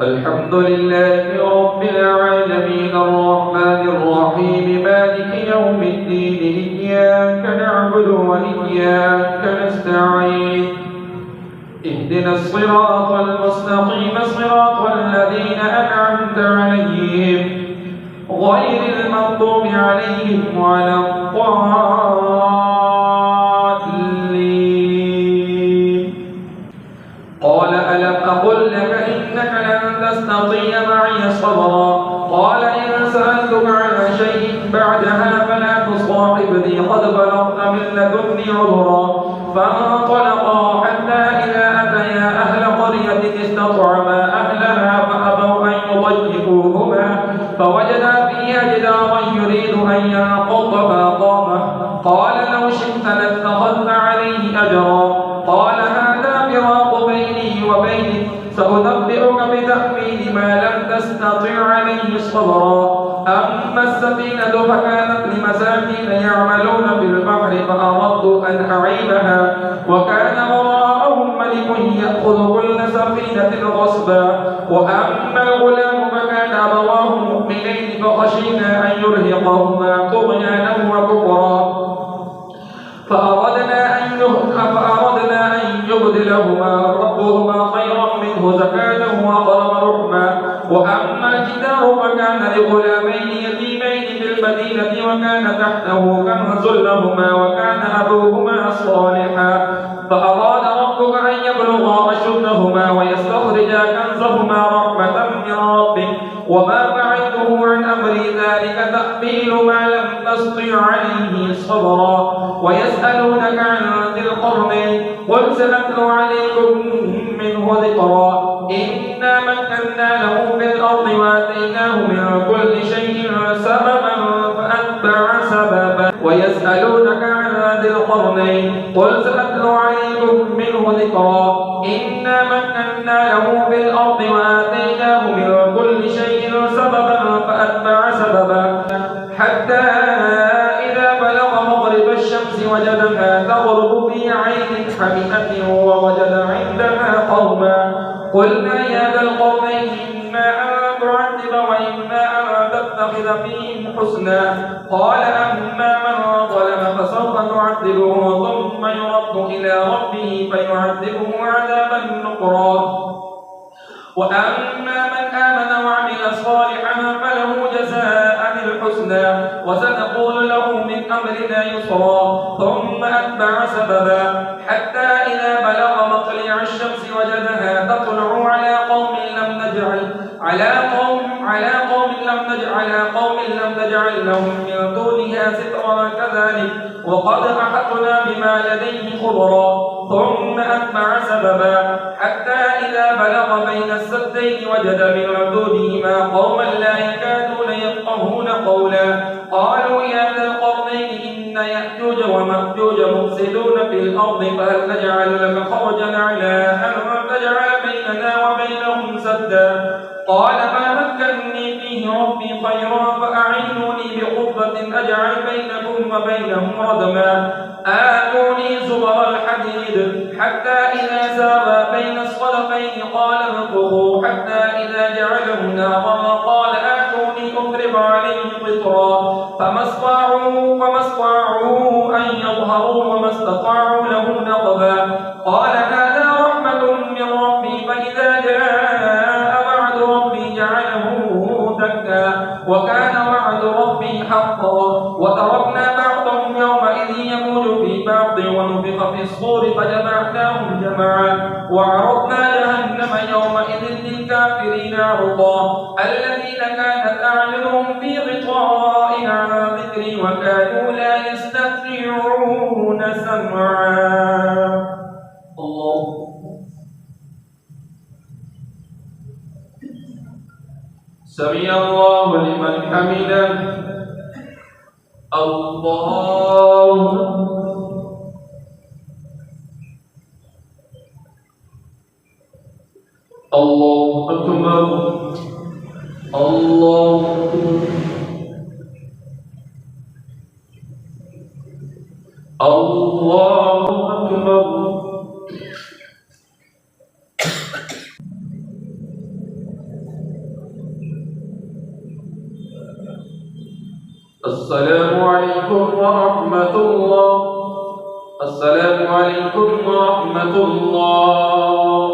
الحمد لله رب العالمين الرحمن الرحيم مالك يوم الدين إياك نعبد وإياك نستعين اهدنا الصراط المستقيم صراط الذين أنعمت عليهم غير المغضوب عليهم ولا الضالين. قال ألم أقل لك إنك لن تستطيع معي صبرا قال إن سألتك عن شيء بعدها فلا تصاحبني قد بلغت من لدني عذرا. فانطلقا حتى إذا أتيا أهل قرية استطعما أهلها فأبوا أن يضيفوهما فوجدا فيها جدارا يريد أن ينقض فأقامه قال لو شئت لاتخذت عليه أجرا. قال هذا فراق بيني وبينك سأنبئك بتأويل ما لم تستطع عليه صبرا. أما السفينة فكانت لمساكين يعملون في البحر فأردت أن أعيبها وكان وراءهم ملك يأخذ كل سفينة غصبا. وأما الغلام فكان أبواه مؤمنين فخشينا أن يرهقهما طغيانا وكفرا فأردنا أن يبدلهما ربهما خيرا منه زكاة وأقرب رحما. وأما الجدار فكان لغلامين يتيمين في المدينة وكان تحته كنز لهما وكان أبوهما صالحا فأراد ربك أن يبلغا أشدهما ويستخرجا كنزهما رحمة من ربك وما فعلته عن أمري ذلك تأويل ما لم تستطع عليه صبرا. ويسألونك عن ذي القرنين قل سنتلو عليكم منه ذكرا. إنا مكنا له في الأرض وآتيناه من كل شيء سببا فأتبع سببا. ويسألونك عن ذي القرنين قل سنتلو عليكم منه ذكرا. إنا مكنا له في الأرض وآتيناه من كل شيء سببا فأتبع سببا حتى إذا بلغ مغرب الشمس وجدها تغرب في عين حمئة ووجد عندها قوما قلنا يا ذا القرنين إما أن تعذب وإما أن تتخذ فيهم حسنا. قال أما من ظلم فسوف نعذبه ثم يرد إلى ربه فيعذبه عذابا نكرا. وأما من آمن وعمل صالحا فله جزاء الحسنى وسنقول له من أمرنا يسرا. ثم أتبع سببا حتى إذا بلغ مطلع الشمس وجدها تطلع على قوم لم نجعل لهم من دونها سترا كذلك وقد أحطنا بما لديه خبرا. ثم أتبع سببا حتى إذا بلغ بين السدين وجد من دونهما قوما لا يكادون يفقهون قولا قالوا يا ذا القرنين إن يأجوج ومأجوج مفسدون في الأرض فهل نجعل لك خرجا على أن تجعل بيننا وبينهم سدا. قال ما مكنني فيه ربي خيرا فأعينوني بقوة أجعل بينكم وبينهم ردما. آتوني زبر الحديد حتى إذا ساوى بين الصدفين قال انفخوا حتى إذا جعله نارا قال آتوني أفرغ عليه قطرا. فما استطاعوا أن يظهروا وما استطاعوا له نقبا. قال هذا رحمة من ربي فإذا جاء وعد ربي جعله دكا وكان وعد ربي حقا. وتركنا بعضهم يومئذ يموج في بعض ونفخ في الصور فجمعناهم جمعا وعرضنا جهنم يومئذ للكافرين عرضا الذين كانت أعينهم في غطاء عن ذكري وكانوا لا يستطيعون سمعا. الله سمع الله لمن حمده. الله أكبر. الله أكبر. الله أكبر. السلام عليكم ورحمة الله. السلام عليكم ورحمة الله.